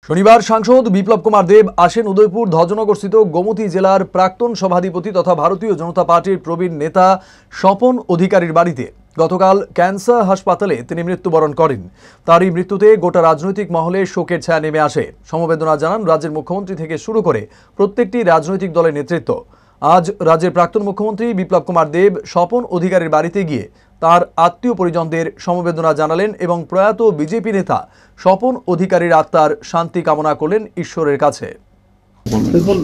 শনিবার সাংসদ বিপ্লব কুমার দেব আসেন উদয়পুর ধ্বজনগরস্থিত গোমতী জেলার প্রাক্তন সভাধিপতি তথা ভারতীয় জনতা পার্টির প্রবীণ নেতা স্বপন অধিকারীর বাড়িতে। গতকাল ক্যান্সার হাসপাতালে তিনি মৃত্যুবরণ করেন। তারই মৃত্যুতে গোটা রাজনৈতিক মহলে শোকের ছায়া নেমে আসে। সমবেদনা জানান রাজ্যের মুখ্যমন্ত্রী থেকে শুরু করে প্রত্যেকটি রাজনৈতিক দলের নেতৃত্ব। আজ রাজ্যের প্রাক্তন মুখ্যমন্ত্রী বিপ্লব কুমার দেব স্বপন অধিকারীর বাড়িতে গিয়ে তার আত্মীয় পরিজনদের সমবেদনা জানালেন এবং প্রয়াত বিজেপি নেতা স্বপন অধিকারীর আত্মার শান্তি কামনা করলেন ঈশ্বরের কাছে। দেখুন,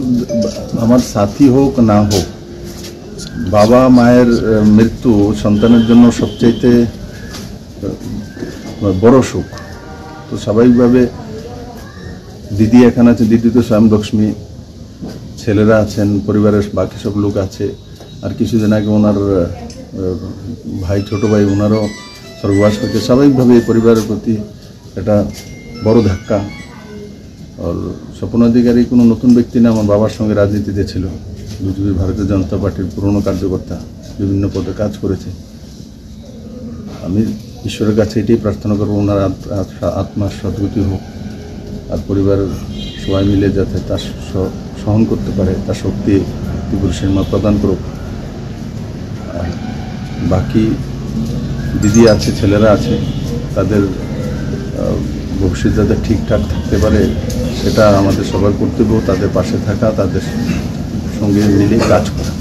আমার সাথী হোক না হোক, বাবা মায়ের মৃত্যু সন্তানের জন্য সবচাইতে বড় সুখ। তো স্বাভাবিকভাবে দিদি এখানে আছে, দিদি তো স্বয়ং লক্ষ্মী, ছেলেরা আছেন, পরিবারের বাকি সব লোক আছে। আর কিছুদিন আগে ওনার ভাই, ছোট ভাই, ওনারও স্বর্গবাস হয়েছে। স্বাভাবিকভাবে এই পরিবারের প্রতি একটা বড় ধাক্কা। আর স্বপন অধিকারী কোনো নতুন ব্যক্তি না, আমার বাবার সঙ্গে রাজনীতিতে ছিল। বিজেপি ভারতীয় জনতা পার্টির পুরনো কার্যকর্তা, বিভিন্ন পদে কাজ করেছে। আমি ঈশ্বরের কাছে এটাই প্রার্থনা করবো, ওনার আত্মার সদ্গতি হোক, আর পরিবারের সবাই মিলে যাতে তার সহন করতে পারে, তার শক্তি পুরুষের মা প্রদান করুক। আর বাকি দিদি আছে, ছেলেরা আছে, তাদের ভবিষ্যৎ যাতে ঠিকঠাক থাকতে পারে সেটা আমাদের সবার কর্তব্য। তাদের পাশে থাকা, তাদের সঙ্গে মিলে কাজ করা।